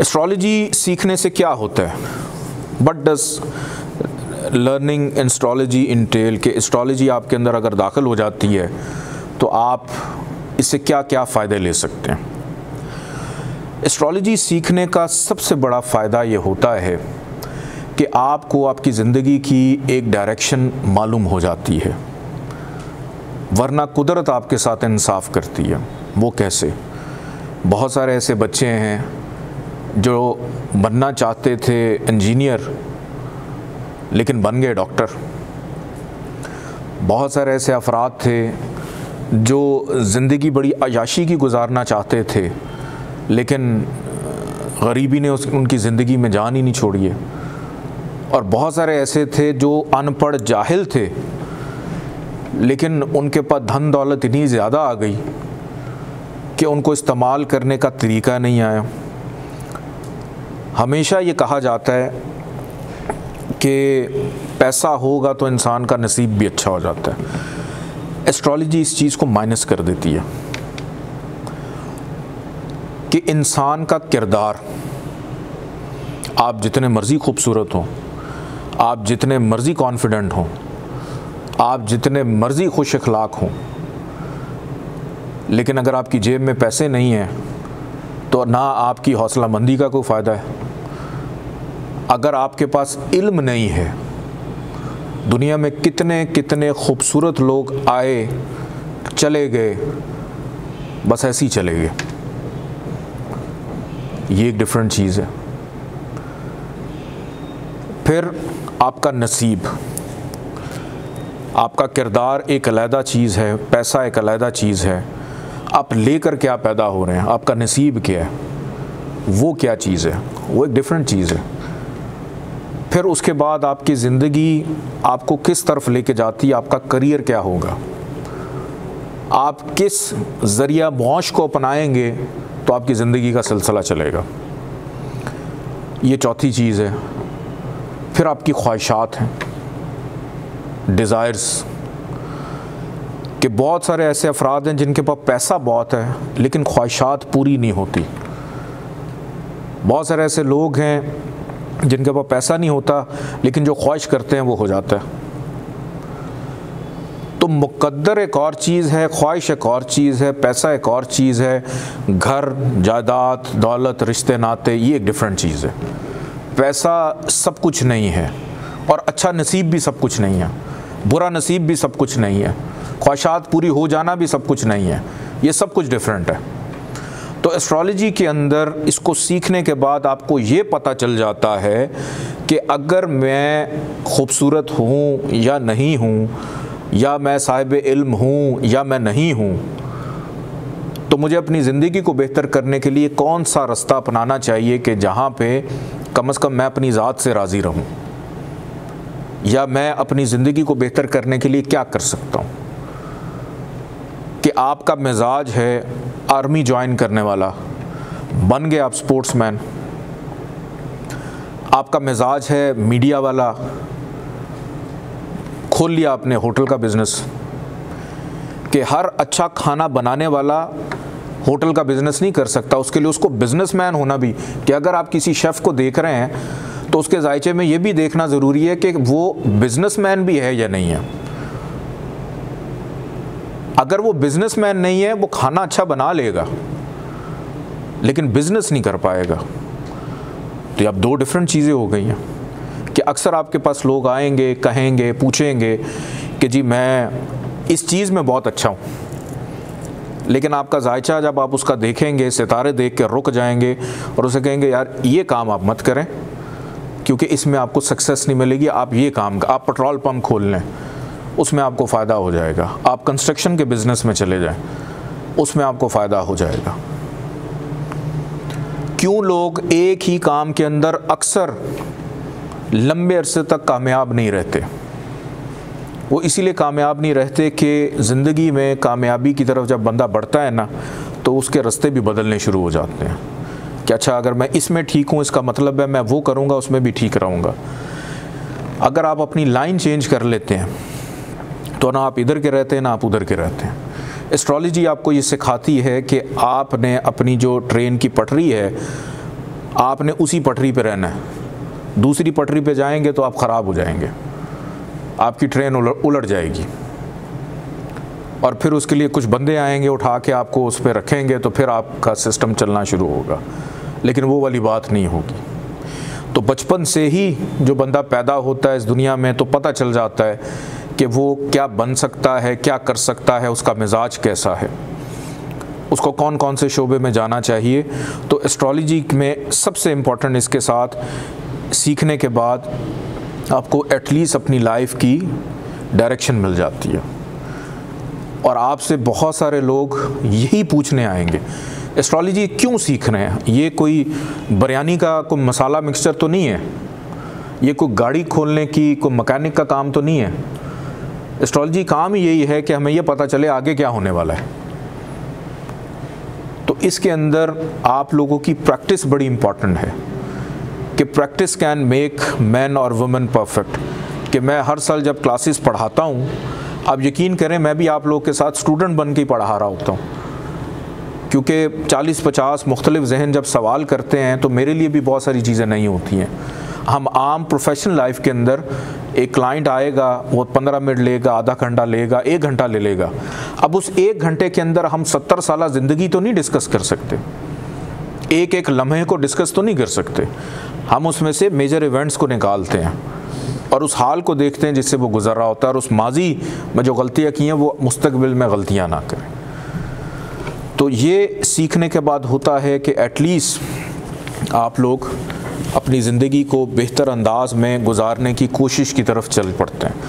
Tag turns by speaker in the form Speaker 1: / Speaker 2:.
Speaker 1: Astrology सीखने से क्या होता है? What does learning astrology Intel? कि एस्ट्रोलॉजी आपके अंदर अगर दाखिल हो जाती है तो आप इससे क्या क्या फ़ायदे ले सकते हैं? एस्ट्रोलॉजी सीखने का सबसे बड़ा फ़ायदा ये होता है कि आपको आपकी ज़िंदगी की एक डायरेक्शन मालूम हो जाती है, वरना कुदरत आपके साथ इंसाफ करती है। वो कैसे? बहुत सारे ऐसे बच्चे हैं जो बनना चाहते थे इंजीनियर लेकिन बन गए डॉक्टर। बहुत सारे ऐसे अफराद थे जो ज़िंदगी बड़ी अयाशी की गुजारना चाहते थे लेकिन गरीबी ने उनकी ज़िंदगी में जान ही नहीं छोड़ी है। और बहुत सारे ऐसे थे जो अनपढ़ जाहिल थे लेकिन उनके पास धन दौलत इतनी ज़्यादा आ गई कि उनको इस्तेमाल करने का तरीका नहीं आया। हमेशा ये कहा जाता है कि पैसा होगा तो इंसान का नसीब भी अच्छा हो जाता है। एस्ट्रोलॉजी इस चीज़ को माइनस कर देती है कि इंसान का किरदार, आप जितने मर्ज़ी खूबसूरत हों, आप जितने मर्ज़ी कॉन्फिडेंट हों, आप जितने मर्ज़ी खुश अखलाक हों, लेकिन अगर आपकी जेब में पैसे नहीं हैं तो ना आपकी हौसलामंदी का कोई फ़ायदा है। अगर आपके पास इल्म नहीं है, दुनिया में कितने कितने खूबसूरत लोग आए चले गए, बस ऐसे ही चले गए। ये एक डिफरेंट चीज़ है। फिर आपका नसीब, आपका किरदार एक अलहदा चीज़ है, पैसा एक अलहदा चीज़ है। आप लेकर क्या पैदा हो रहे हैं, आपका नसीब क्या है, वो क्या चीज़ है, वो एक डिफरेंट चीज़ है। फिर उसके बाद आपकी ज़िंदगी आपको किस तरफ लेके जाती है, आपका करियर क्या होगा, आप किस ज़रिया मौश को अपनाएंगे तो आपकी ज़िंदगी का सिलसिला चलेगा। ये चौथी चीज़ है। फिर आपकी ख्वाहिशात हैं, डिज़ायर्स, कि बहुत सारे ऐसे अफराद हैं जिनके पास पैसा बहुत है लेकिन ख्वाहिशात पूरी नहीं होती। बहुत सारे ऐसे लोग हैं जिनके पास पैसा नहीं होता लेकिन जो ख्वाहिश करते हैं वो हो जाता है। तो मुक़द्दर एक और चीज़ है, ख्वाहिश एक और चीज़ है, पैसा एक और चीज़ है, घर जायदाद दौलत रिश्ते नाते ये एक डिफरेंट चीज़ है। पैसा सब कुछ नहीं है और अच्छा नसीब भी सब कुछ नहीं है, बुरा नसीब भी सब कुछ नहीं है, ख्वाहिशात पूरी हो जाना भी सब कुछ नहीं है। ये सब कुछ डिफरेंट है। तो एस्ट्रोलॉजी के अंदर इसको सीखने के बाद आपको ये पता चल जाता है कि अगर मैं खूबसूरत हूँ या नहीं हूँ, या मैं साहिब इल्म हूँ या मैं नहीं हूँ, तो मुझे अपनी ज़िंदगी को बेहतर करने के लिए कौन सा रास्ता अपनाना चाहिए कि जहाँ पे कम से कम मैं अपनी ज़ात से राज़ी रहूँ, या मैं अपनी ज़िंदगी को बेहतर करने के लिए क्या कर सकता हूँ। कि आपका मिजाज है आर्मी ज्वाइन करने वाला, बन गए आप स्पोर्ट्समैन। आपका मिजाज है मीडिया वाला, खोल लिया आपने होटल का बिज़नेस। कि हर अच्छा खाना बनाने वाला होटल का बिज़नेस नहीं कर सकता, उसके लिए उसको बिज़नेसमैन होना भी, कि अगर आप किसी शेफ़ को देख रहे हैं तो उसके जायचे में ये भी देखना ज़रूरी है कि वो बिज़नेसमैन भी है या नहीं है। अगर वो बिज़नेसमैन नहीं है, वो खाना अच्छा बना लेगा लेकिन बिज़नेस नहीं कर पाएगा। तो ये अब दो डिफरेंट चीज़ें हो गई हैं कि अक्सर आपके पास लोग आएंगे, कहेंगे, पूछेंगे कि जी मैं इस चीज़ में बहुत अच्छा हूँ, लेकिन आपका जायचा जब आप उसका देखेंगे, सितारे देख के रुक जाएंगे और उसे कहेंगे यार ये काम आप मत करें क्योंकि इसमें आपको सक्सेस नहीं मिलेगी। आप ये काम, आप पेट्रोल पंप खोल लें, उसमें आपको फ़ायदा हो जाएगा। आप कंस्ट्रक्शन के बिज़नेस में चले जाएं, उसमें आपको फ़ायदा हो जाएगा। क्यों लोग एक ही काम के अंदर अक्सर लंबे अरसे तक कामयाब नहीं रहते? वो इसीलिए कामयाब नहीं रहते कि ज़िंदगी में कामयाबी की तरफ जब बंदा बढ़ता है ना, तो उसके रास्ते भी बदलने शुरू हो जाते हैं कि अच्छा अगर मैं इसमें ठीक हूँ, इसका मतलब है मैं वो करूँगा उसमें भी ठीक रहूँगा। अगर आप अपनी लाइन चेंज कर लेते हैं तो ना आप इधर के रहते हैं ना आप उधर के रहते हैं। एस्ट्रोलॉजी आपको ये सिखाती है कि आपने अपनी जो ट्रेन की पटरी है आपने उसी पटरी पे रहना है। दूसरी पटरी पे जाएंगे तो आप ख़राब हो जाएंगे, आपकी ट्रेन उलट जाएगी, और फिर उसके लिए कुछ बंदे आएंगे उठा के आपको उस पर रखेंगे, तो फिर आपका सिस्टम चलना शुरू होगा। लेकिन वो वाली बात नहीं होगी। तो बचपन से ही जो बंदा पैदा होता है इस दुनिया में, तो पता चल जाता है कि वो क्या बन सकता है, क्या कर सकता है, उसका मिजाज कैसा है, उसको कौन कौन से शोबे में जाना चाहिए। तो एस्ट्रोलॉजी में सबसे इम्पोर्टेंट इसके साथ सीखने के बाद आपको एटलीस्ट अपनी लाइफ की डायरेक्शन मिल जाती है। और आपसे बहुत सारे लोग यही पूछने आएंगे, एस्ट्रोलॉजी क्यों सीख रहे हैं? ये कोई बिरयानी का कोई मसाला मिक्सचर तो नहीं है, ये कोई गाड़ी खोलने की कोई मैकेनिक का काम तो नहीं है। एस्ट्रोलॉजी काम ही यही है कि हमें ये पता चले आगे क्या होने वाला है। तो इसके अंदर आप लोगों की प्रैक्टिस बड़ी इंपॉर्टेंट है कि प्रैक्टिस कैन मेक मैन और वुमेन परफेक्ट। कि मैं हर साल जब क्लासेस पढ़ाता हूँ, आप यकीन करें मैं भी आप लोग के साथ स्टूडेंट बन के ही पढ़ा रहा होता हूँ, क्योंकि 40-50 मुख्तलिफ जहन जब सवाल करते हैं तो मेरे लिए भी बहुत सारी चीज़ें नहीं होती हैं। हम आम प्रोफेशनल लाइफ के अंदर एक क्लाइंट आएगा, वो 15 मिनट लेगा, आधा घंटा लेगा, 1 घंटा ले लेगा। अब उस 1 घंटे के अंदर हम 70 साल ज़िंदगी तो नहीं डिस्कस कर सकते, एक एक लम्हे को डिस्कस तो नहीं कर सकते। हम उसमें से मेजर इवेंट्स को निकालते हैं और उस हाल को देखते हैं जिससे वो गुजर रहा होता है, और उस माजी में जो गलतियाँ की हैं वो मुस्तकबिल में गलतियाँ ना करें। तो ये सीखने के बाद होता है कि एटलीस्ट आप लोग अपनी ज़िंदगी को बेहतर अंदाज में गुजारने की कोशिश की तरफ चल पड़ते हैं।